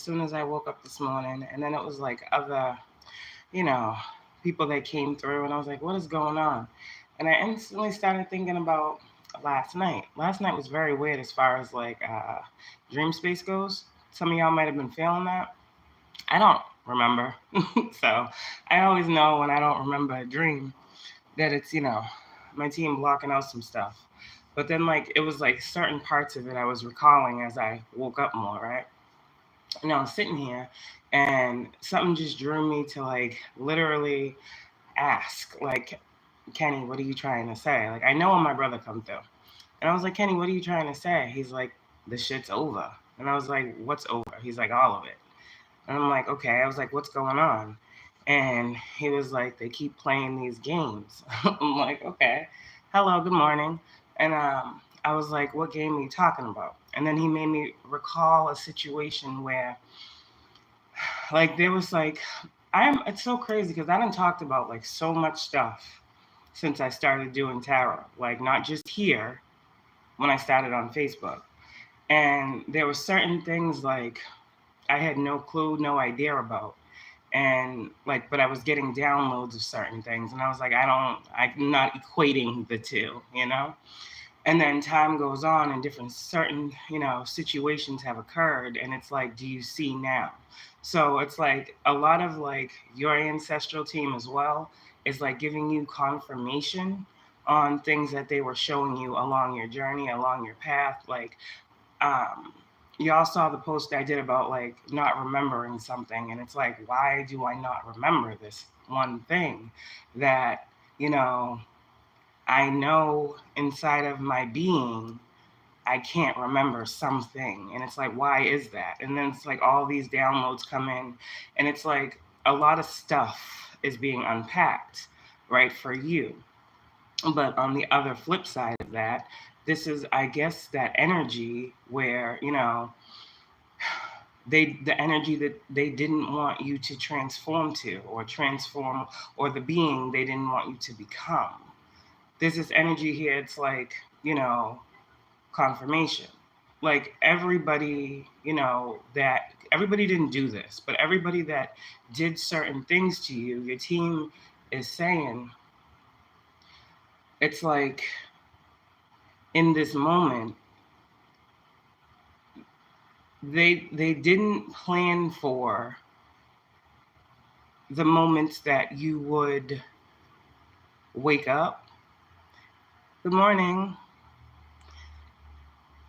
soon as I woke up this morning. And then it was like other, you know, people that came through, and I was like, what is going on? And I instantly started thinking about last night. Last night was very weird as far as like dream space goes. Some of y'all might have been feeling that. I don't remember. So I always know when I don't remember a dream that it's, my team blocking out some stuff. But then, like, it was like certain parts of it I was recalling as I woke up more, right? And I was sitting here and something just drew me to, like, literally ask, like, Kenny, what are you trying to say? Like, I know when my brother come through. And I was like, Kenny, what are you trying to say? He's like, the shit's over. And I was like, what's over? He's like, all of it. And I'm like, okay. I was like, what's going on? And he was like, they keep playing these games. I'm like, okay. Hello, good morning. And I was like, what game are you talking about? And then he made me recall a situation where, like, there was like, it's so crazy because I done talked about like so much stuff since I started doing tarot. Like, not just here when I started on Facebook. And there were certain things like I had no clue, no idea about. And like, but I was getting downloads of certain things. And I was like, I'm not equating the two, And then time goes on and different certain, situations have occurred. And it's like, do you see now? So it's like a lot of like your ancestral team as well is like giving you confirmation on things that they were showing you along your journey, along your path. Like, um, y'all saw the post I did about like not remembering something, and it's like, why do I not remember this one thing that I know inside of my being I can't remember something? And it's like, why is that? And then it's like all these downloads come in, and it's like a lot of stuff is being unpacked, right, for you. But on the other flip side of that, this is, I guess, that energy where, the energy that they didn't want you to transform to, or the being they didn't want you to become. There's this energy here, it's like, confirmation. Like everybody, that everybody didn't do this, but everybody that did certain things to you, your team is saying, it's like in this moment, they didn't plan for the moments that you would wake up. Good morning.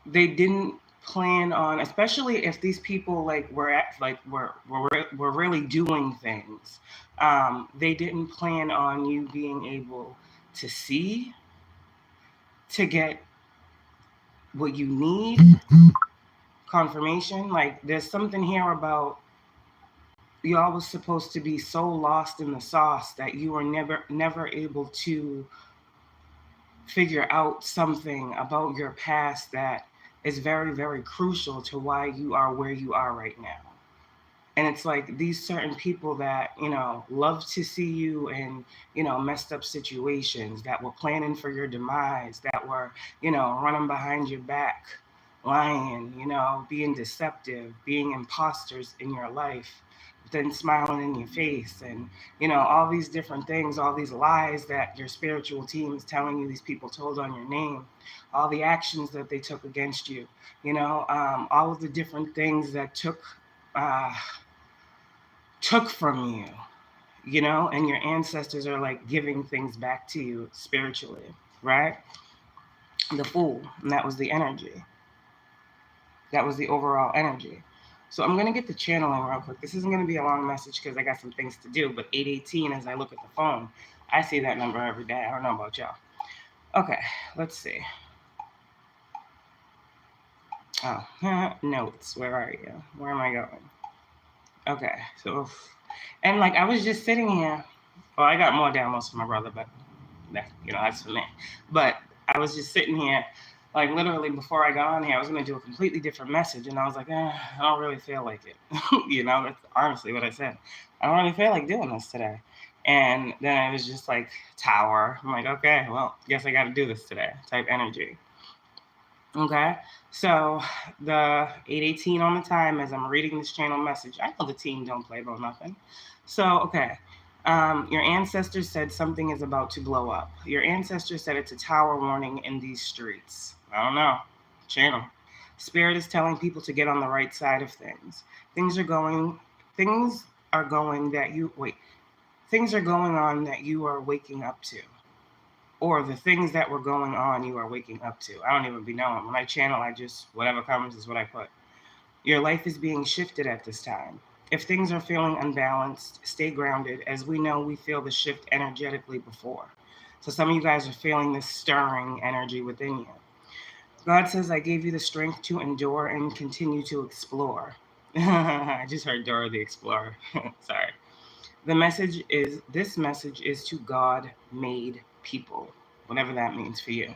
They didn't plan on, especially if these people like were really doing things. They didn't plan on you being able to see, to get what you need, confirmation. Like there's something here about y'all was supposed to be so lost in the sauce that you were never able to figure out something about your past that is very, very crucial to why you are where you are right now. And it's like these certain people that, love to see you in, messed up situations, that were planning for your demise, that were, running behind your back, lying, being deceptive, being imposters in your life, then smiling in your face, and all these different things, all these lies that your spiritual team is telling you these people told on your name, all the actions that they took against you, all of the different things that took from you, and your ancestors are like giving things back to you spiritually, right? The Fool, and that was the energy. That was the overall energy. So I'm going to get the channeling real quick. This isn't going to be a long message because I got some things to do, but 818, as I look at the phone, I see that number every day. I don't know about y'all. Okay, let's see. Oh, notes. Where are you? Where am I going? Okay, so, and like I was just sitting here. Well, I got more downloads from my brother, but that's for me. But I was just sitting here, like literally before I got on here, I was going to do a completely different message. And I was like, I don't really feel like it. That's honestly what I said. I don't really feel like doing this today. And then I was just like, tower. I'm like, okay, well, guess I got to do this today type energy. Okay, so the 8:18 on the time as I'm reading this channel message. I know the team don't play about nothing. So, okay, your ancestors said something is about to blow up. Your ancestors said it's a tower warning in these streets. I don't know. Channel. Spirit is telling people to get on the right side of things. Things are going. Things are going that you wait. Things are going on that you are waking up to, or the things that were going on you are waking up to. I don't even be knowing. When I channel, I just, whatever comes is what I put. Your life is being shifted at this time. If things are feeling unbalanced, stay grounded. As we know, we feel the shift energetically before. So some of you guys are feeling this stirring energy within you. God says, I gave you the strength to endure and continue to explore. I just heard Dora the Explorer. Sorry. This message is to God-made people, whatever that means for you.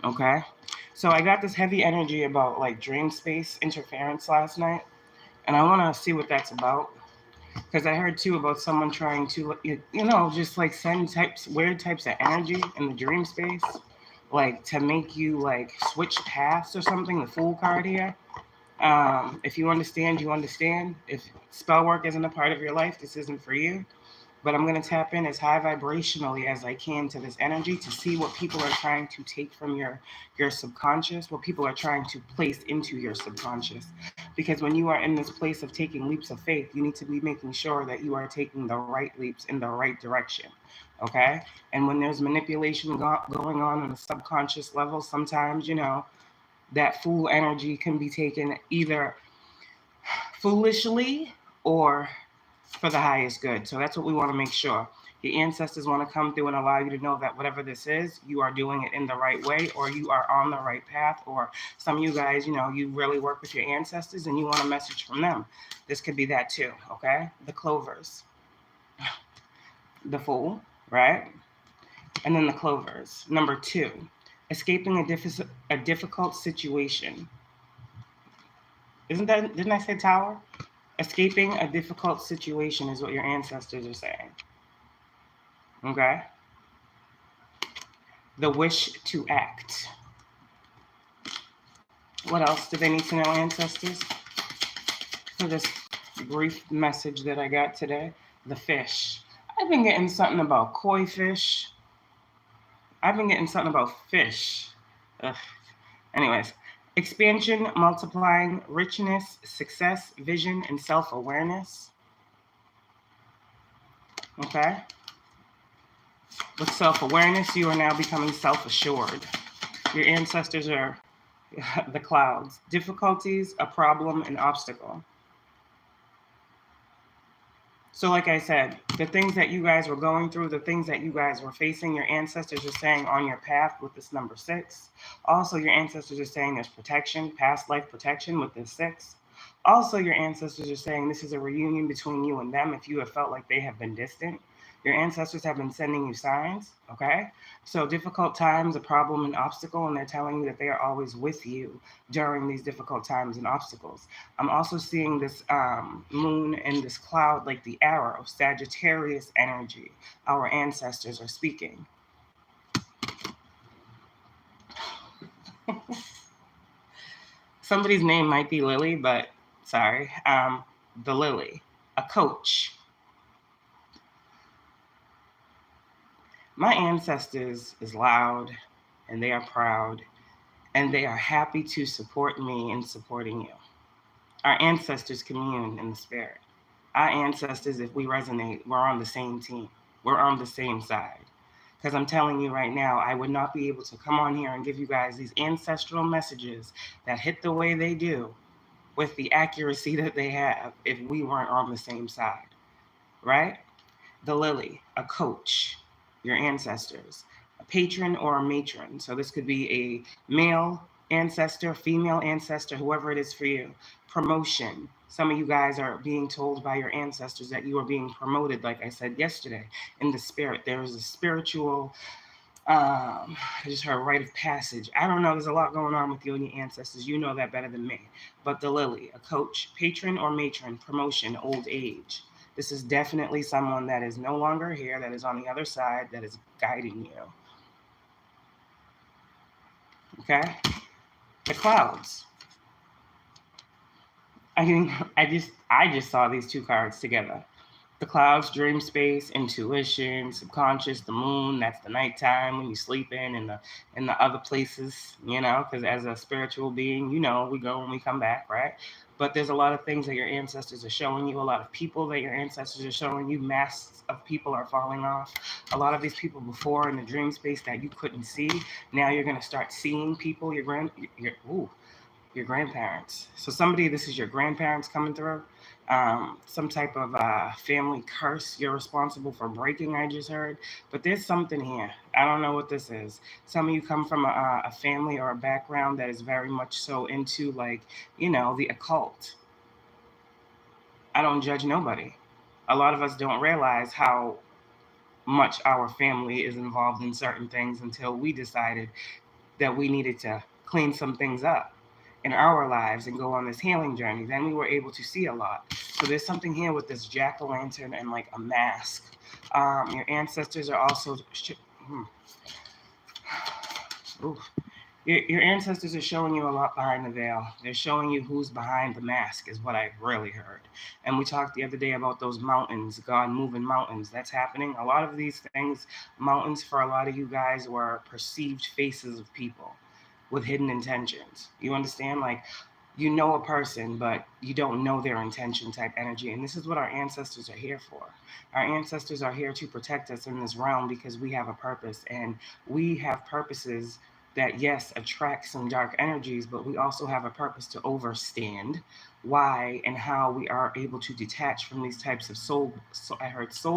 Okay? So I got this heavy energy about like dream space interference last night, and I want to see what that's about. Because I heard too about someone trying to, just like send weird types of energy in the dream space, like to make you like switch paths or something. The Fool card here. If you understand, you understand. If spell work isn't a part of your life, this isn't for you. But I'm going to tap in as high vibrationally as I can to this energy to see what people are trying to take from your subconscious, what people are trying to place into your subconscious. Because when you are in this place of taking leaps of faith, you need to be making sure that you are taking the right leaps in the right direction. Okay? And when there's manipulation going on a subconscious level, sometimes, that fool energy can be taken either foolishly or for the highest good. So that's what we want to make sure. Your ancestors want to come through and allow you to know that whatever this is, you are doing it in the right way, or you are on the right path, or some of you guys, you really work with your ancestors and you want a message from them. This could be that too, okay? The clovers. The Fool, right? And then the clovers. Number 2, escaping a difficult situation. Didn't I say Tower? Escaping a difficult situation is what your ancestors are saying. Okay? The wish to act. What else do they need to know, ancestors? For this brief message that I got today. The fish. I've been getting something about koi fish. I've been getting something about fish. Ugh. Anyways, expansion, multiplying, richness, success, vision, and self-awareness. Okay? With self-awareness, you are now becoming self-assured. Your ancestors are the clouds. Difficulties, a problem, an obstacle. So like I said, the things that you guys were going through, the things that you guys were facing, your ancestors are saying on your path with this number 6. Also, your ancestors are saying there's protection, past life protection with this 6. Also, your ancestors are saying this is a reunion between you and them if you have felt like they have been distant. Your ancestors have been sending you signs, okay? So difficult times, a problem, an obstacle, and they're telling you that they are always with you during these difficult times and obstacles. I'm also seeing this moon and this cloud like the arrow, Sagittarius energy. Our ancestors are speaking. Somebody's name might be Lily, but sorry. The Lily, a coach. My ancestors is loud, and they are proud, and they are happy to support me in supporting you. Our ancestors commune in the spirit. Our ancestors, if we resonate, we're on the same team. We're on the same side. Because I'm telling you right now, I would not be able to come on here and give you guys these ancestral messages that hit the way they do with the accuracy that they have if we weren't on the same side, right? The Lily, a coach, your ancestors, a patron or a matron. So this could be a male ancestor, female ancestor, whoever it is for you. Promotion. Some of you guys are being told by your ancestors that you are being promoted, like I said yesterday, in the spirit. There is a spiritual, I just heard rite of passage. I don't know. There's a lot going on with you and your ancestors. You know that better than me. But the Lily, a coach, patron or matron, promotion, old age. This is definitely someone that is no longer here, that is on the other side, that is guiding you. Okay? The clouds. I just saw these two cards together. The clouds, dream space, intuition, subconscious, the moon, that's the nighttime when you sleep in the other places, because as a spiritual being, we go and we come back, right? But there's a lot of things that your ancestors are showing you, a lot of people that your ancestors are showing you, masks of people are falling off. A lot of these people before in the dream space that you couldn't see, now you're going to start seeing people, your grandparents. So this is your grandparents coming through. Some type of family curse you're responsible for breaking, I just heard. But there's something here. I don't know what this is. Some of you come from a family or a background that is very much so into, like, the occult. I don't judge nobody. A lot of us don't realize how much our family is involved in certain things until we decided that we needed to clean some things up in our lives and go on this healing journey. Then we were able to see a lot. So there's something here with this jack-o'-lantern and like a mask. Your ancestors are also your ancestors are showing you a lot behind the veil. They're showing you who's behind the mask, is what I really heard. And we talked the other day about those mountains, God moving mountains. That's happening. A lot of these things, mountains for a lot of you guys were perceived faces of people with hidden intentions. You understand? Like, you know a person, but you don't know their intention type energy. And this is what our ancestors are here for. Our ancestors are here to protect us in this realm because we have a purpose. And we have purposes that, yes, attract some dark energies, but we also have a purpose to overstand why and how we are able to detach from these types of soul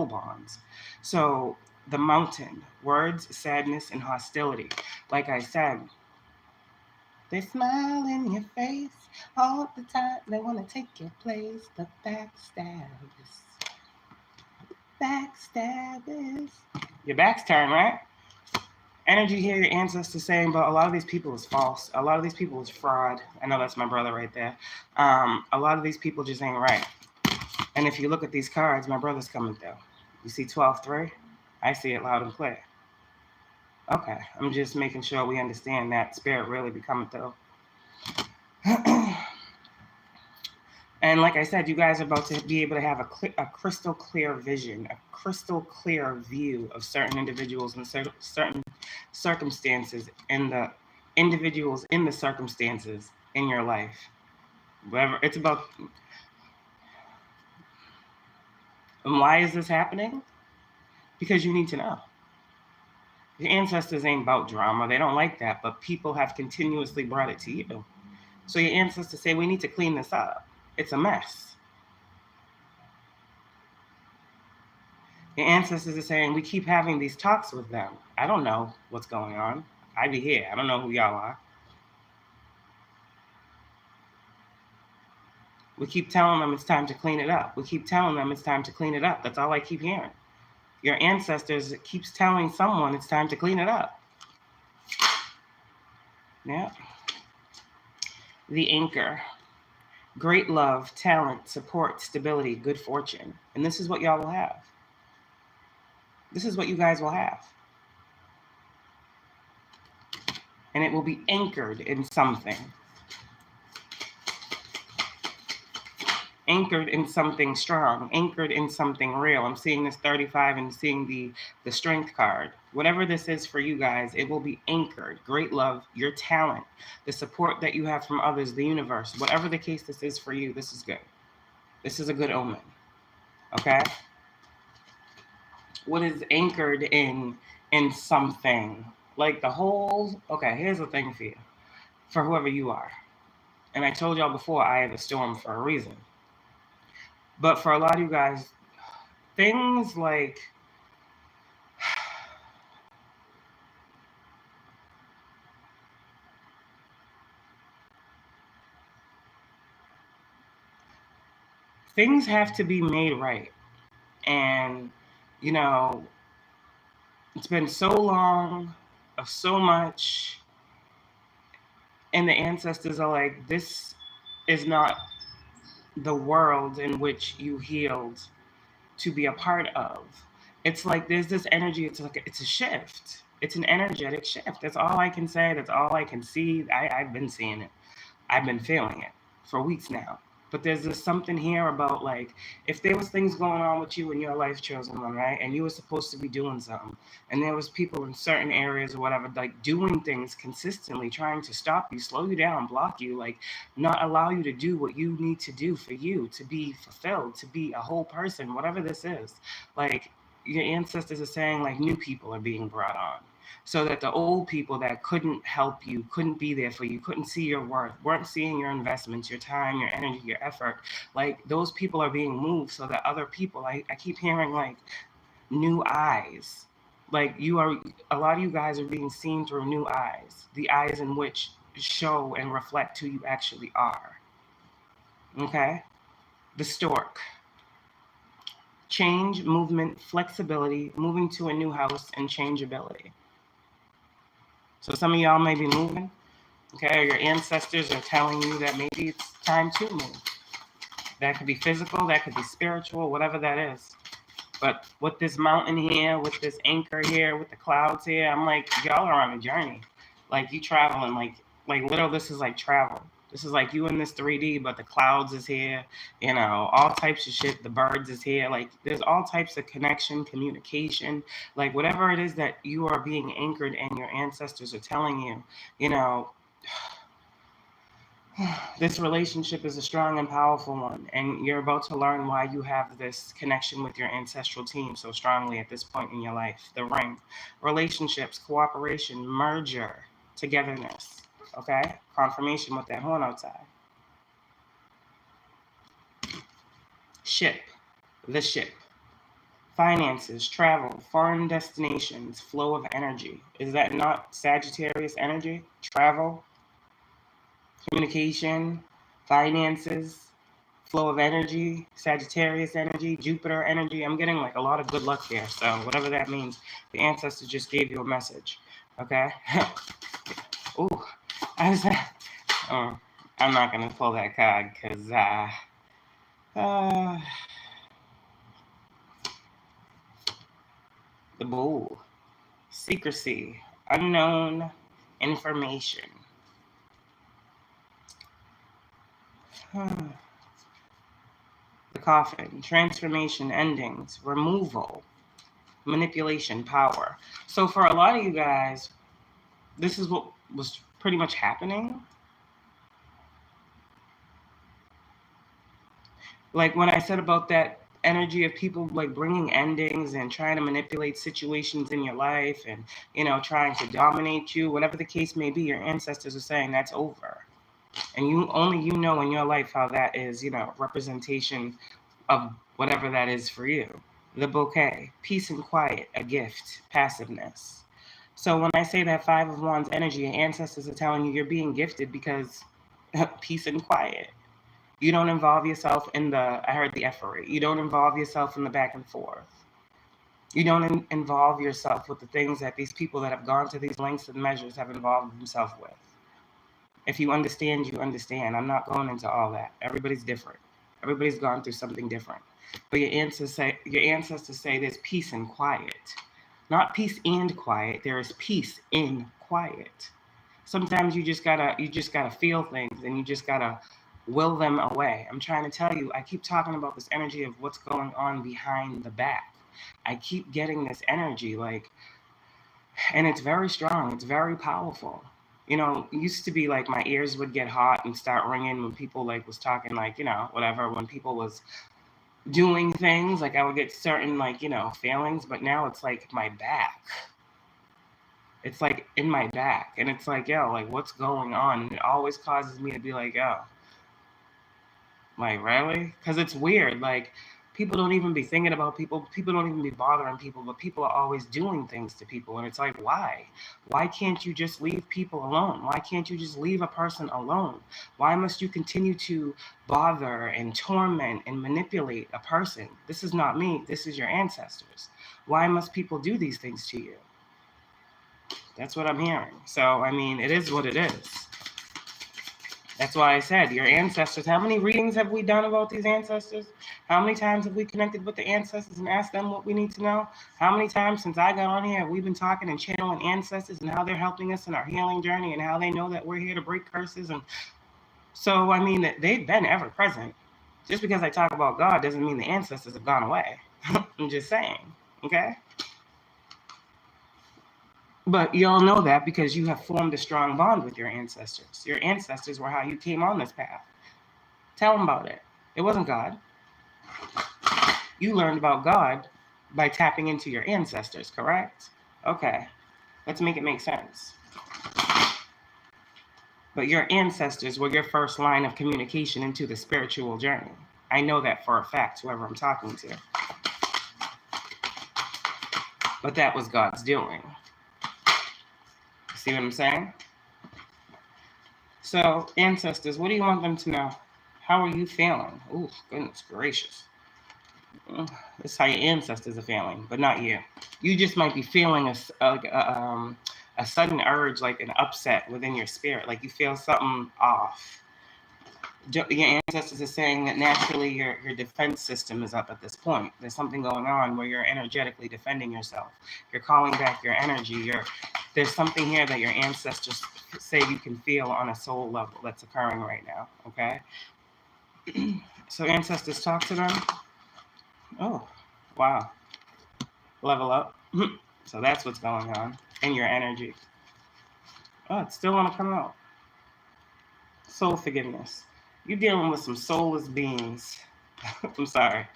bonds. So the mountain, words, sadness, and hostility. Like I said, they smile in your face all the time. They want to take your place. The backstabbers. Backstabbers. Your back's turned, right? Energy here, your ancestors saying, but a lot of these people is false. A lot of these people is fraud. I know that's my brother right there. A lot of these people just ain't right. And if you look at these cards, my brother's coming through. You see 12-3? I see it loud and clear. Okay, I'm just making sure we understand that spirit really be coming through. And like I said, you guys are about to be able to have a crystal clear vision, a crystal clear view of certain individuals and certain circumstances and the individuals in the circumstances in your life. Whatever it's about. And why is this happening? Because you need to know. Your ancestors ain't about drama. They don't like that, but people have continuously brought it to you. So your ancestors say, we need to clean this up. It's a mess. Your ancestors are saying, we keep having these talks with them. I don't know what's going on. I be here. I don't know who y'all are. We keep telling them it's time to clean it up. We keep telling them it's time to clean it up. That's all I keep hearing. Your ancestors keeps telling someone it's time to clean it up. Yeah. The anchor. Great love, talent, support, stability, good fortune. And this is what y'all will have. This is what you guys will have. And it will be anchored in something. Anchored in something strong, anchored in something real. I'm seeing this 35 and seeing the strength card. Whatever this is for you guys, it will be anchored. Great love, your talent, the support that you have from others, the universe. Whatever the case this is for you, this is good. This is a good omen. Okay? What is anchored in something? Like the whole, okay, here's the thing for you. For whoever you are. And I told y'all before, I have a storm for a reason. But for a lot of you guys, things like things have to be made right. And, it's been so long of so much. And the ancestors are like, this is not the world in which you healed to be a part of. It's like there's this energy. It's like it's a shift. It's an energetic shift. That's all I can say. That's all I can see. I've been seeing it. I've been feeling it for weeks now. But there's just something here about, like, if there was things going on with you in your life, chosen one, right? And you were supposed to be doing something, and there was people in certain areas or whatever, like, doing things consistently, trying to stop you, slow you down, block you, like, not allow you to do what you need to do for you, to be fulfilled, to be a whole person, whatever this is. Like, your ancestors are saying, like, new people are being brought on, so that the old people that couldn't help you, couldn't be there for you, couldn't see your worth, weren't seeing your investments, your time, your energy, your effort, like, those people are being moved so that other people, I keep hearing, like, new eyes. Like, a lot of you guys are being seen through new eyes, the eyes in which show and reflect who you actually are. Okay? The stork. Change, movement, flexibility, moving to a new house, and changeability. So some of y'all may be moving, okay? Your ancestors are telling you that maybe it's time to move. That could be physical, that could be spiritual, whatever that is. But with this mountain here, with this anchor here, with the clouds here, I'm like, y'all are on a journey. Like, you traveling, like literally, this is like travel. This is like you in this 3D, but the clouds is here, all types of shit. The birds is here. Like, there's all types of connection, communication, like whatever it is that you are being anchored and your ancestors are telling you, this relationship is a strong and powerful one, and you're about to learn why you have this connection with your ancestral team so strongly at this point in your life. The ring. Relationships, cooperation, merger, togetherness. Okay? Confirmation with that horn outside. Ship. The ship. Finances, travel, foreign destinations, flow of energy. Is that not Sagittarius energy? Travel, communication, finances, flow of energy, Sagittarius energy, Jupiter energy. I'm getting like a lot of good luck here. So whatever that means, the ancestors just gave you a message. Okay? Ooh. I'm not going to pull that card because the Bull. Secrecy. Unknown information. The Coffin. Transformation. Endings. Removal. Manipulation. Power. So for a lot of you guys, this is what was pretty much happening. Like when I said about that energy of people like bringing endings and trying to manipulate situations in your life and, trying to dominate you, whatever the case may be, your ancestors are saying that's over. And you know in your life how that is, representation of whatever that is for you. The Bouquet. Peace and quiet. A gift. Passiveness. So when I say that Five of Wands energy, your ancestors are telling you you're being gifted because peace and quiet. You don't involve yourself in I heard the effery. You don't involve yourself in the back and forth. You don't involve yourself with the things that these people that have gone to these lengths and measures have involved themselves with. If you understand, you understand. I'm not going into all that. Everybody's different. Everybody's gone through something different. But your ancestors say there's peace and quiet. Not peace and quiet. There is peace in quiet. Sometimes you just gotta feel things, and you just gotta will them away. I'm trying to tell you, I keep talking about this energy of what's going on behind the back. I keep getting this energy, and it's very strong. It's very powerful. It used to be like my ears would get hot and start ringing when people was talking, whatever, when people was doing things, I would get certain feelings, but now it's like my back. It's like in my back, and it's like, yo, what's going on? And it always causes me to be like, yo, really? Because it's weird. People don't even be thinking about people. People don't even be bothering people, but people are always doing things to people. And it's like, why? Why can't you just leave people alone? Why can't you just leave a person alone? Why must you continue to bother and torment and manipulate a person? This is not me. This is your ancestors. Why must people do these things to you? That's what I'm hearing. So, it is what it is. That's why I said your ancestors. How many readings have we done about these ancestors? How many times have we connected with the ancestors and asked them what we need to know? How many times since I got on here have we been talking and channeling ancestors and how they're helping us in our healing journey and how they know that we're here to break curses? And so, I mean, they've been ever present. Just because I talk about God doesn't mean the ancestors have gone away. I'm just saying, okay? But you all know that because you have formed a strong bond with your ancestors. Your ancestors were how you came on this path. Tell them about it. It wasn't God. You learned about God by tapping into your ancestors, correct? Okay, let's make it make sense. But your ancestors were your first line of communication into the spiritual journey. I know that for a fact, whoever I'm talking to. But that was God's doing. See what I'm saying? So, ancestors, what do you want them to know? How are you feeling? Oh, goodness gracious. This is how your ancestors are feeling, but not you. You just might be feeling a sudden urge, like an upset within your spirit, like you feel something off. Your ancestors are saying that naturally your defense system is up at this point. There's something going on where you're energetically defending yourself. You're calling back your energy. There's something here that your ancestors say you can feel on a soul level that's occurring right now, okay? So ancestors, talk to them. Oh, wow. Level up. So that's what's going on in your energy. Oh, it still want to come out. Soul forgiveness. You're dealing with some soulless beings. I'm sorry.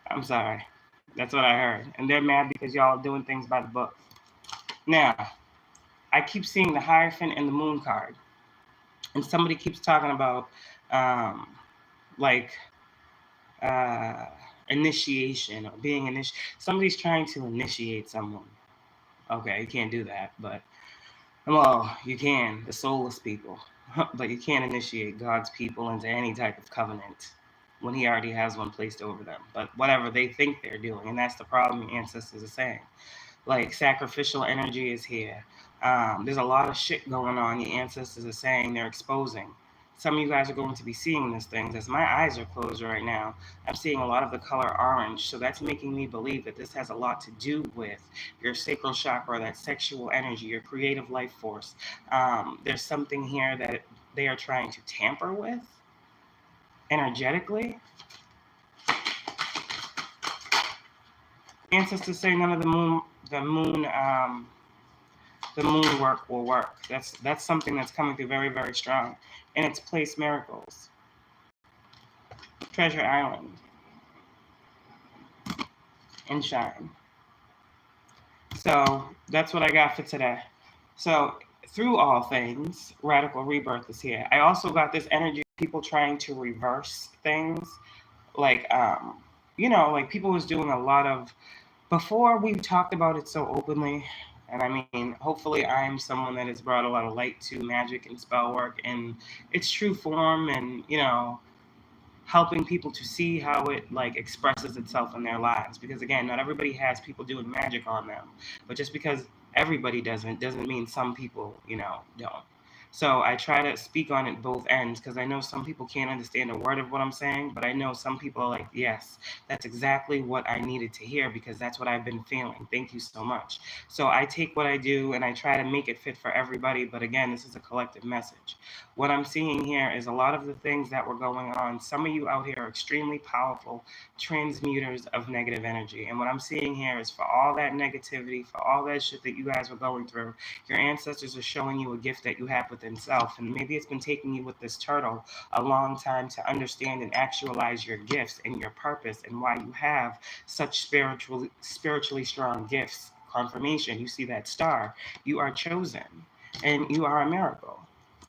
That's what I heard. And they're mad because y'all are doing things by the book. Now, I keep seeing the Hierophant and the Moon card. And somebody keeps talking about initiation or being initiated. Somebody's trying to initiate someone. Okay, you can't do that, but well, you can, the soulless people, but you can't initiate God's people into any type of covenant when he already has one placed over them. But whatever they think they're doing, and that's the problem the ancestors are saying. Like, sacrificial energy is here. There's a lot of shit going on the ancestors are saying they're exposing. Some of you guys are going to be seeing these things. As my eyes are closed right now, I'm seeing a lot of the color orange. So that's making me believe that this has a lot to do with your sacral chakra, that sexual energy, your creative life force. There's something here that they are trying to tamper with energetically. Ancestors say none of the moon work will work. That's something that's coming through very, very strong. And it's place miracles. Treasure Island. And shine. So that's what I got for today. So through all things, radical rebirth is here. I also got this energy of people trying to reverse things. Like, like people was doing a lot of, before we talked about it so openly, and I mean, hopefully I'm someone that has brought a lot of light to magic and spell work in its true form, and, helping people to see how it like expresses itself in their lives. Because again, not everybody has people doing magic on them, but just because everybody doesn't mean some people, don't. So I try to speak on it both ends, because I know some people can't understand a word of what I'm saying, but I know some people are like, yes, that's exactly what I needed to hear, because that's what I've been feeling. Thank you so much. So I take what I do and I try to make it fit for everybody. But again, this is a collective message. What I'm seeing here is a lot of the things that were going on. Some of you out here are extremely powerful transmuters of negative energy. And what I'm seeing here is, for all that negativity, for all that shit that you guys were going through, your ancestors are showing you a gift that you have within self. And maybe it's been taking you with this turtle a long time to understand and actualize your gifts and your purpose, and why you have such spiritually strong gifts. Confirmation, you see that star, you are chosen, and you are a miracle.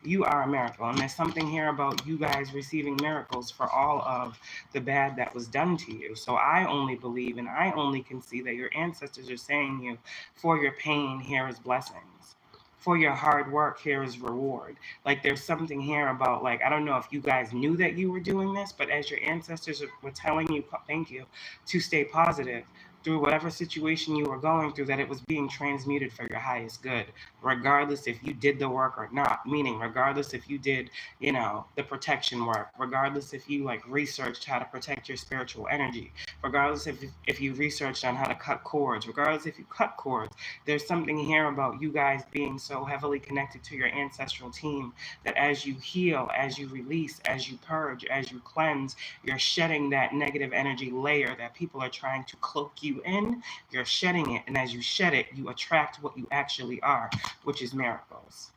You are a miracle. And there's something here about you guys receiving miracles for all of the bad that was done to you. So I only believe and I only can see that your ancestors are saying you, for your pain, here is blessings. For your hard work, here is reward. Like, there's something here about, like, I don't know if you guys knew that you were doing this, but as your ancestors were telling you, thank you, to stay positive, through whatever situation you were going through, that it was being transmuted for your highest good, regardless if you did the work or not. Meaning, regardless if you did, you know, the protection work, regardless if you like researched how to protect your spiritual energy, regardless if you researched on how to cut cords, regardless if you cut cords. There's something here about you guys being so heavily connected to your ancestral team that as you heal, as you release, as you purge, as you cleanse, you're shedding that negative energy layer that people are trying to cloak you in. You're shedding it, and as you shed it, you attract what you actually are, which is miracles.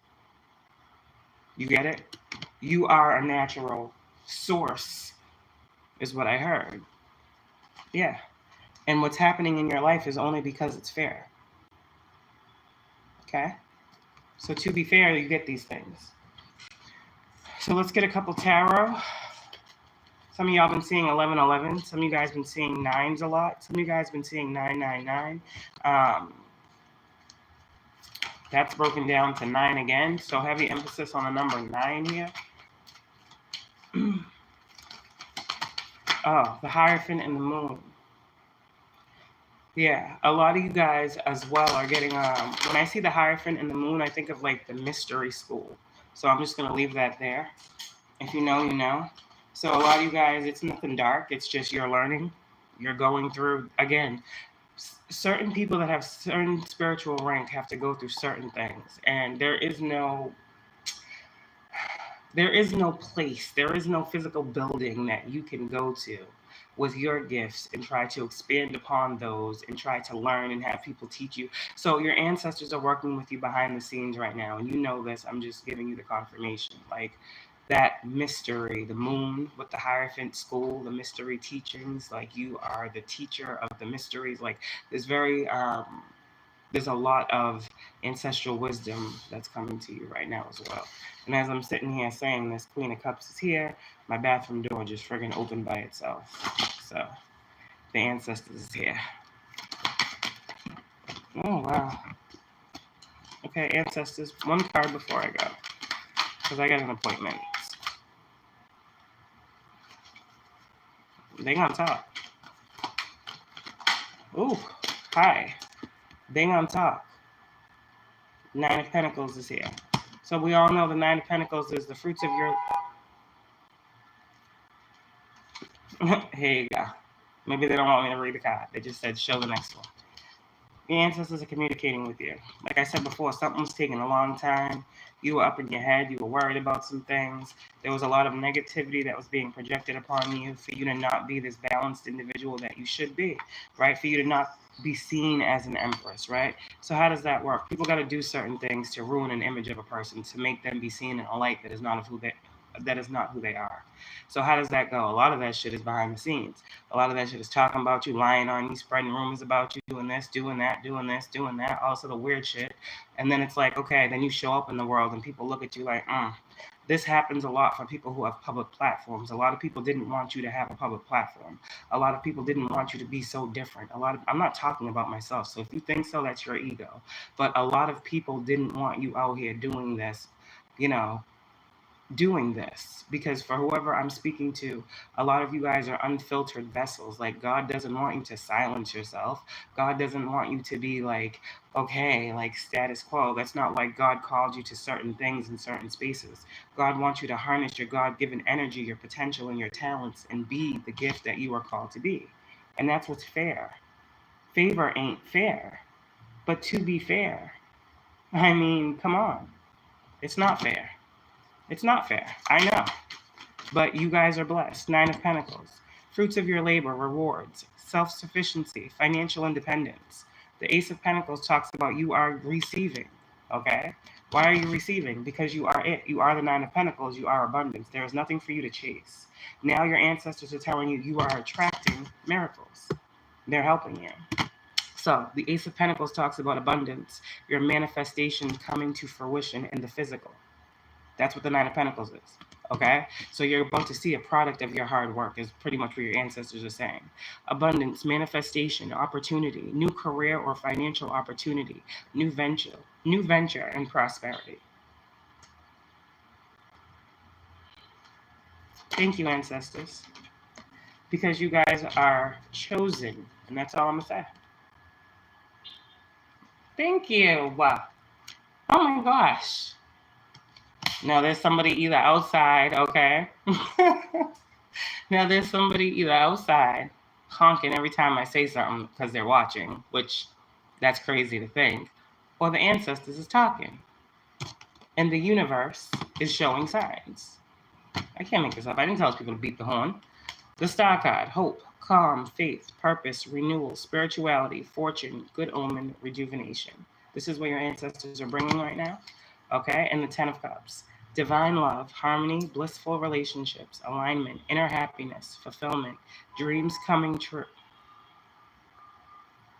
You get it? You are a natural source, is what I heard. Yeah. And what's happening in your life is only because it's fair. Okay? So to be fair, you get these things. So let's get a couple tarot. Some of y'all been seeing 1111. Some of you guys been seeing 9s a lot. Some of you guys been seeing 999. That's broken down to 9 again. So heavy emphasis on the number 9 here. Oh, the Hierophant and the Moon. Yeah, a lot of you guys as well are getting, when I see the Hierophant and the Moon, I think of like the mystery school. So I'm just going to leave that there. If you know, you know. So a lot of you guys, it's nothing dark. It's just you're learning. You're going through, again, certain people that have certain spiritual rank have to go through certain things. And there is no place, there is no physical building that you can go to with your gifts and try to expand upon those and try to learn and have people teach you. So your ancestors are working with you behind the scenes right now, and you know this. I'm just giving you the confirmation. Like that mystery, the moon with the Hierophant school, the mystery teachings, like you are the teacher of the mysteries. Like there's there's a lot of ancestral wisdom that's coming to you right now as well. And as I'm sitting here saying this, Queen of Cups is here. My bathroom door just friggin' opened by itself. So the ancestors is here. Oh, wow. Okay, ancestors, one card before I go, because I got an appointment. They on top. Ooh, hi. They on top. 9 of Pentacles is here. So we all know the 9 of Pentacles is the fruits of your... Here you go. Maybe they don't want me to read the card. They just said show the next one. The ancestors are communicating with you. Like I said before, something was taking a long time. You were up in your head. You were worried about some things. There was a lot of negativity that was being projected upon you for you to not be this balanced individual that you should be, right? For you to not be seen as an empress, right? So how does that work? People got to do certain things to ruin an image of a person, to make them be seen in a light that is not who they are. So how does that go? A lot of that shit is behind the scenes. A lot of that shit is talking about you, lying on you, spreading rumors about you, doing this, doing that, doing this, doing that, all sort of weird shit. And then it's like, okay, then you show up in the world and people look at you like, This happens a lot for people who have public platforms. A lot of people didn't want you to have a public platform. A lot of people didn't want you to be so different. I'm not talking about myself. So if you think so, that's your ego. But a lot of people didn't want you out here doing this, doing this, because for whoever I'm speaking to, a lot of you guys are unfiltered vessels. Like God doesn't want you to silence yourself. God doesn't want you to be like, okay, like status quo. That's not why God called you to certain things in certain spaces. God wants you to harness your God-given energy, your potential, and your talents, and be the gift that you are called to be. And that's what's fair. Favor ain't fair. But to be fair, I mean, come on. It's not fair. It's not fair. I know. But you guys are blessed. 9 of Pentacles. Fruits of your labor, rewards, self-sufficiency, financial independence. The Ace of Pentacles talks about you are receiving. Okay? Why are you receiving? Because you are it. You are the 9 of Pentacles. You are abundance. There is nothing for you to chase. Now your ancestors are telling you you are attracting miracles. They're helping you. So the Ace of Pentacles talks about abundance, your manifestation coming to fruition in the physical. That's what the 9 of Pentacles is, okay? So you're about to see a product of your hard work is pretty much what your ancestors are saying. Abundance, manifestation, opportunity, new career or financial opportunity, new venture, and prosperity. Thank you, ancestors, because you guys are chosen, and that's all I'm going to say. Thank you. Wow. Oh my gosh. Now there's somebody either outside, okay? Now there's somebody either outside honking every time I say something because they're watching, which that's crazy to think, or the ancestors is talking. And the universe is showing signs. I can't make this up. I didn't tell people to beat the horn. The star card: hope, calm, faith, purpose, renewal, spirituality, fortune, good omen, rejuvenation. This is what your ancestors are bringing right now. Okay? And the 10 of Cups: divine love, harmony, blissful relationships, alignment, inner happiness, fulfillment, dreams coming true.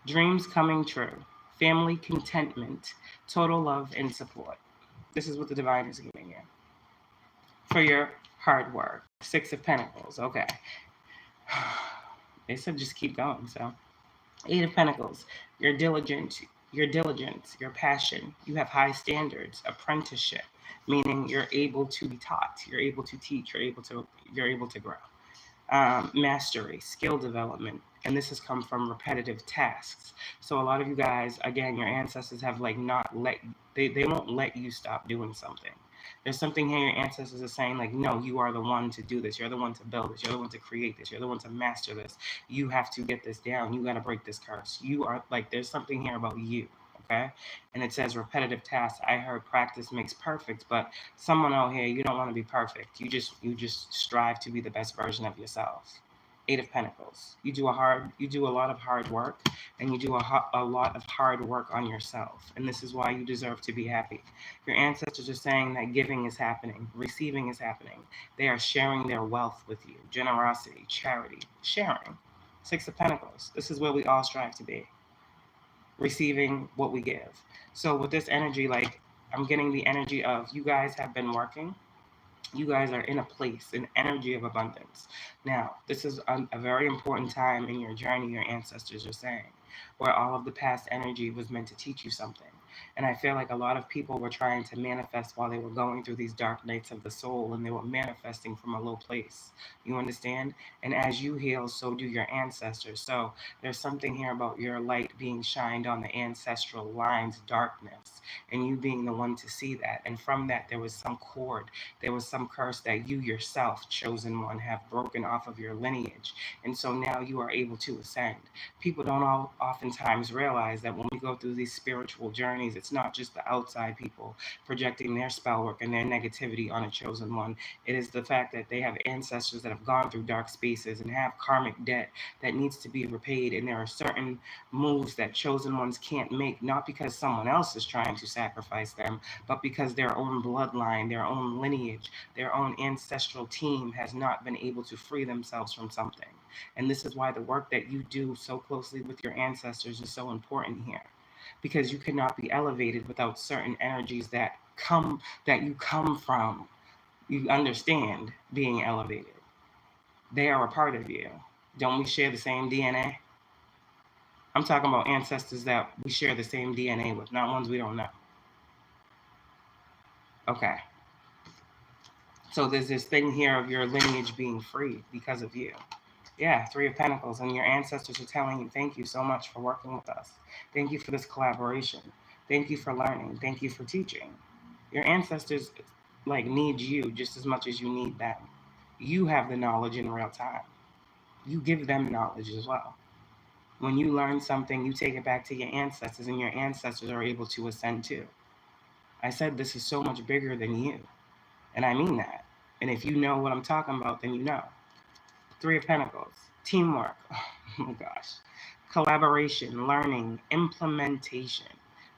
Dreams coming true. Family contentment, total love and support. This is what the divine is giving you for your hard work. 6 of Pentacles. Okay. They said just keep going. So 8 of Pentacles. You're diligent, your passion. You have high standards. Apprenticeship, meaning you're able to be taught, you're able to teach, you're able to grow. Mastery, skill development, and this has come from repetitive tasks. So a lot of you guys, again, your ancestors have like not let they won't let you stop doing something. There's something here your ancestors are saying, like, no, you are the one to do this. You're the one to build this. You're the one to create this. You're the one to master this. You have to get this down. You got to break this curse. You are like, there's something here about you. Okay. And it says repetitive tasks. I heard practice makes perfect, but someone out here, you don't want to be perfect. You just strive to be the best version of yourself. 8 of Pentacles. You do a lot of hard work, and you do a lot of hard work on yourself. And this is why you deserve to be happy. Your ancestors are saying that giving is happening, receiving is happening. They are sharing their wealth with you. Generosity, charity, sharing. 6 of Pentacles. This is where we all strive to be. Receiving what we give. So with this energy, like, I'm getting the energy of you guys have been working. You guys are in a place, an energy of abundance. Now, this is a very important time in your journey, your ancestors are saying, where all of the past energy was meant to teach you something. And I feel like a lot of people were trying to manifest while they were going through these dark nights of the soul, and they were manifesting from a low place. You understand? And as you heal, so do your ancestors. So there's something here about your light being shined on the ancestral line's darkness, and you being the one to see that. And from that, there was some cord, there was some curse that you yourself, chosen one, have broken off of your lineage. And so now you are able to ascend. People don't oftentimes realize that when we go through these spiritual journeys, it's not just the outside people projecting their spell work and their negativity on a chosen one. It is the fact that they have ancestors that have gone through dark spaces and have karmic debt that needs to be repaid. And there are certain moves that chosen ones can't make, not because someone else is trying to sacrifice them, but because their own bloodline, their own lineage, their own ancestral team has not been able to free themselves from something. And this is why the work that you do so closely with your ancestors is so important here, because you cannot be elevated without certain energies that you come from. You understand being elevated. They are a part of you. Don't we share the same DNA? I'm talking about ancestors that we share the same DNA with, not ones we don't know. Okay. So there's this thing here of your lineage being free because of you. Yeah, 3 of Pentacles, and your ancestors are telling you, thank you so much for working with us. Thank you for this collaboration. Thank you for learning. Thank you for teaching. Your ancestors like need you just as much as you need them. You have the knowledge in real time. You give them knowledge as well. When you learn something, you take it back to your ancestors, and your ancestors are able to ascend too. I said this is so much bigger than you, and I mean that. And if you know what I'm talking about, then you know. 3 of Pentacles, teamwork, oh my gosh, collaboration, learning, implementation.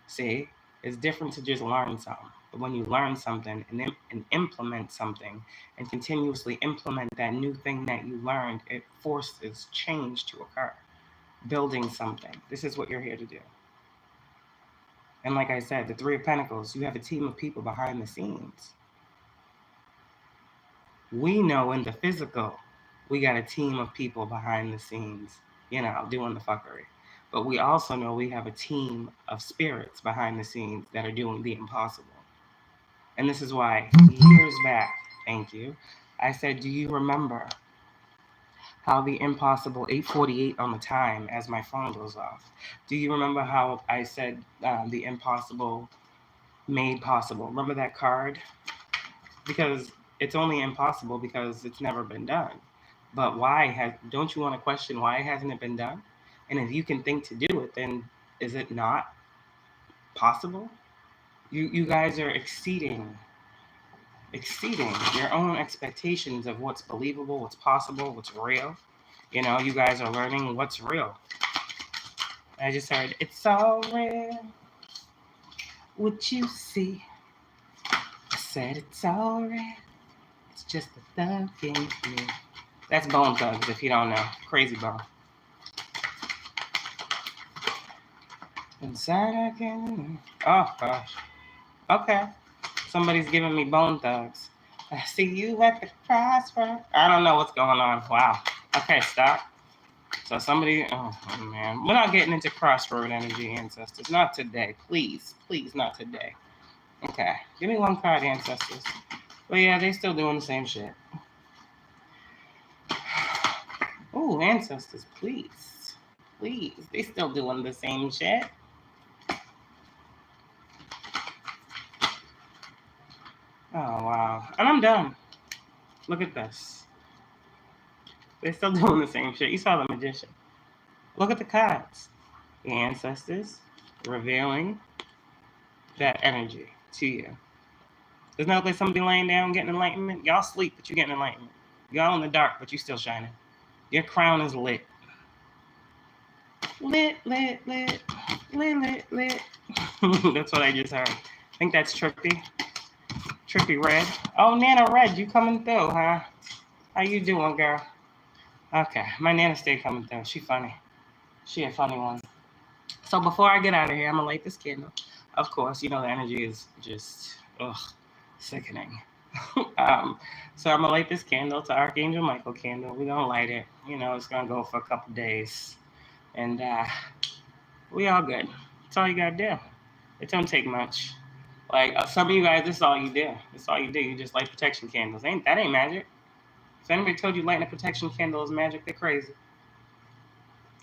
See, it's different to just learn something. But when you learn something and implement something and continuously implement that new thing that you learned, it forces change to occur. Building something. This is what you're here to do. And like I said, the 3 of Pentacles, you have a team of people behind the scenes. We know in the physical, we got a team of people behind the scenes, doing the fuckery. But we also know we have a team of spirits behind the scenes that are doing the impossible. And this is why years back, thank you, I said, do you remember how the impossible 8:48 on the time as my phone goes off. Do you remember how I said the impossible made possible? Remember that card? Because it's only impossible because it's never been done. But don't you want to question why hasn't it been done? And if you can think to do it, then is it not possible? You guys are exceeding your own expectations of what's believable, what's possible, what's real. You guys are learning what's real. I just heard, it's all real, what you see. I said it's all real, it's just a thug in me. That's Bone Thugs, if you don't know. Crazy Bone. Inside I can... Oh, gosh. Okay. Somebody's giving me Bone Thugs. I see you at the crossroad. I don't know what's going on. Wow. Okay, stop. So somebody... Oh, man. We're not getting into crossroad energy, ancestors. Not today. Please. Please, not today. Okay. Give me one card, ancestors. But yeah, they still doing the same shit. Oh, ancestors, please. Please. They still doing the same shit. Oh, wow. And I'm done. Look at this. They're still doing the same shit. You saw the magician. Look at the cards. The ancestors revealing that energy to you. There's not like somebody laying down getting enlightenment. Y'all sleep, but you getting enlightenment. Y'all in the dark, but you still shining. Your crown is lit. Lit, lit, lit. Lit, lit, lit. That's what I just heard. I think that's Trippy. Trippy Red. Oh, Nana Red, you coming through, huh? How you doing, girl? Okay, my Nana stay coming through. She funny. She a funny one. So before I get out of here, I'm going to light this candle. Of course, the energy is just, sickening. So I'm going to light this candle. It's an Archangel Michael candle. We're going to light it. It's going to go for a couple days. And we all good. That's all you got to do. It don't take much. Like some of you guys, this is all you do. That's all you do. You just light protection candles. That ain't magic. If anybody told you lighting a protection candle is magic, they're crazy.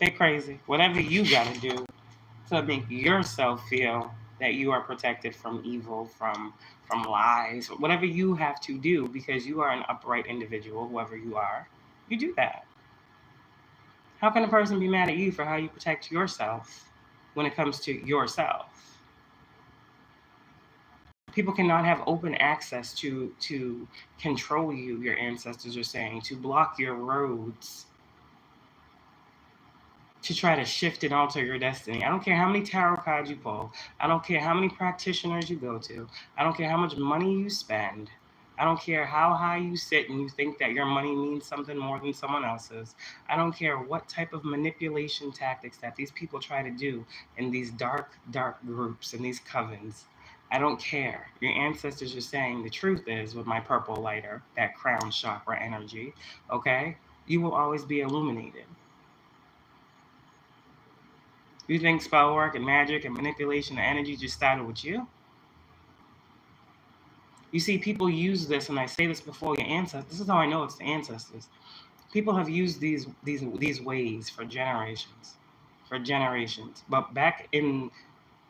They're crazy. Whatever you got to do to make yourself feel that you are protected from evil, from lies, whatever you have to do because you are an upright individual, whoever you are, you do that. How can a person be mad at you for how you protect yourself when it comes to yourself? People cannot have open access to control you, your ancestors are saying, to block your roads, to try to shift and alter your destiny. I don't care how many tarot cards you pull. I don't care how many practitioners you go to. I don't care how much money you spend. I don't care how high you sit and you think that your money means something more than someone else's. I don't care what type of manipulation tactics that these people try to do in these dark, dark groups and these covens. I don't care. Your ancestors are saying the truth is with my purple lighter, that crown chakra energy, okay? You will always be illuminated. You think spell work and magic and manipulation and energy just started with you? You see, people use this, and I say this before your ancestors. This is how I know it's the ancestors. People have used these ways for generations. But back in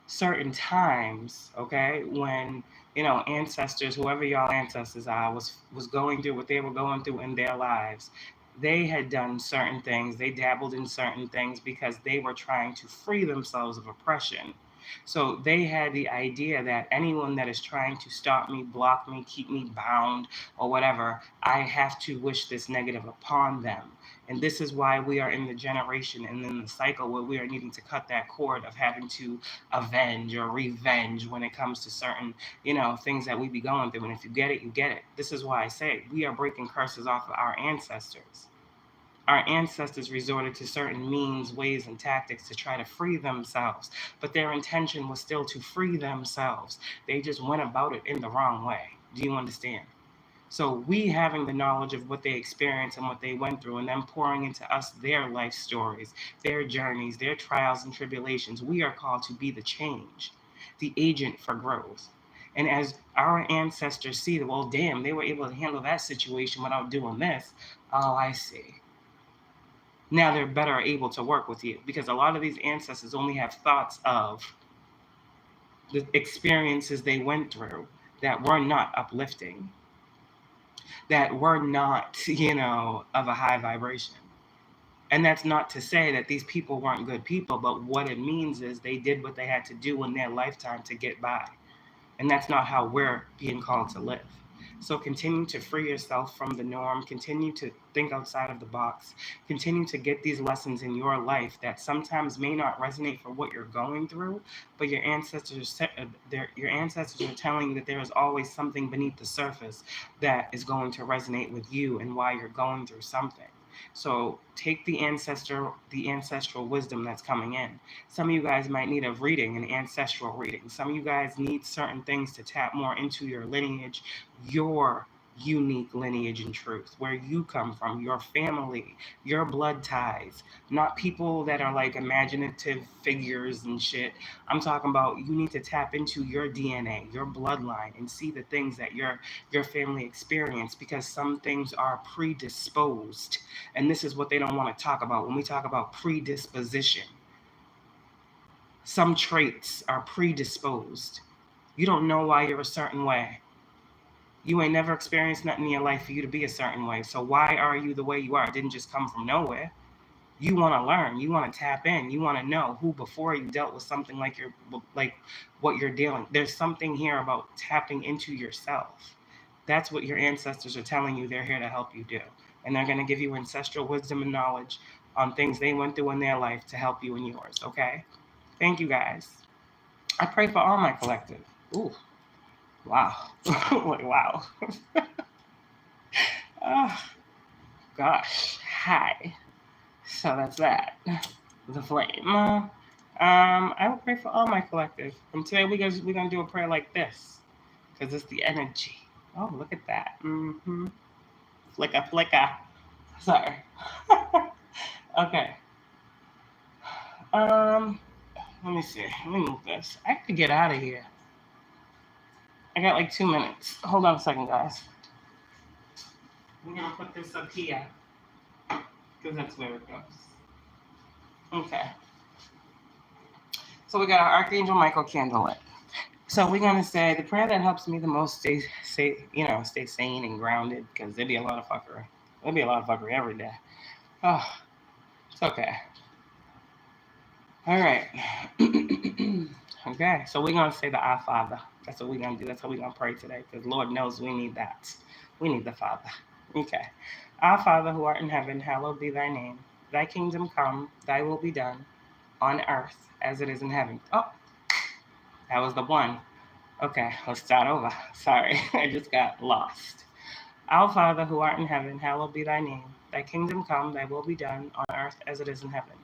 certain times, okay, when ancestors, whoever y'all ancestors are, was going through what they were going through in their lives, they had done certain things, they dabbled in certain things because they were trying to free themselves of oppression. So they had the idea that anyone that is trying to stop me, block me, keep me bound, or whatever, I have to wish this negative upon them. And this is why we are in the generation and in the cycle where we are needing to cut that cord of having to avenge or revenge when it comes to certain, things that we be going through. And if you get it, you get it. This is why I say we are breaking curses off of our ancestors. Our ancestors resorted to certain means, ways, and tactics to try to free themselves, but their intention was still to free themselves. They just went about it in the wrong way. Do you understand? So we having the knowledge of what they experienced and what they went through, and them pouring into us their life stories, their journeys, their trials and tribulations, we are called to be the change, the agent for growth. And as our ancestors see, well, damn, they were able to handle that situation without doing this. Oh, I see. now they're better able to work with you, because a lot of these ancestors only have thoughts of the experiences they went through that were not uplifting, that were not, of a high vibration. And that's not to say that these people weren't good people, but what it means is they did what they had to do in their lifetime to get by. And that's not how we're being called to live. So continue to free yourself from the norm. Continue to think outside of the box. Continue to get these lessons in your life that sometimes may not resonate for what you're going through, but your ancestors are telling you that there is always something beneath the surface that is going to resonate with you and why you're going through something. So take the ancestral wisdom that's coming in. Some of you guys might need a reading, an ancestral reading. Some of you guys need certain things to tap more into your lineage, your unique lineage and truth, where you come from, your family, your blood ties, not people that are like imaginative figures and shit. I'm talking about you need to tap into your DNA, your bloodline, and see the things that your family experienced, because some things are predisposed. And this is what they don't want to talk about when we talk about predisposition. Some traits are predisposed. You don't know why you're a certain way. You ain't never experienced nothing in your life for you to be a certain way. So why are you the way you are? It didn't just come from nowhere. You want to learn. You want to tap in. You want to know who before you dealt with something like what you're dealing. There's something here about tapping into yourself. That's what your ancestors are telling you they're here to help you do. And they're going to give you ancestral wisdom and knowledge on things they went through in their life to help you in yours, okay? Thank you, guys. I pray for all my collective. Ooh. Wow. Wow. Oh, gosh. Hi. So that's that. The flame. I will pray for all my collective. And today we're going to do a prayer like this, because it's the energy. Oh, look at that. Mm-hmm. Flicker. Sorry. Okay. Let me see. Let me move this. I have to get out of here. I got like 2 minutes. Hold on a second, guys. I'm going to put this up here, because that's where it goes. Okay. So we got our Archangel Michael candle lit. So we're going to say the prayer that helps me the most stay sane and grounded, because there'll be a lot of fuckery. There'll be a lot of fuckery every day. Oh, it's okay. All right. Okay, so we're going to say the Our Father. That's what we're going to do. That's what we're going to pray today, because Lord knows we need that. We need the Father. Okay. Our Father who art in heaven, hallowed be thy name. Thy kingdom come, thy will be done, on earth as it is in heaven. Oh, that was the one. Okay, let's start over. Sorry, I just got lost. Our Father who art in heaven, hallowed be thy name. Thy kingdom come, thy will be done, on earth as it is in heaven.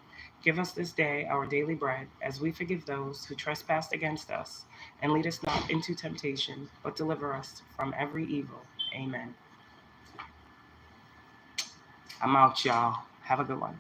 Give us this day our daily bread, as we forgive those who trespass against us. And lead us not into temptation, but deliver us from every evil. Amen. I'm out, y'all. Have a good one.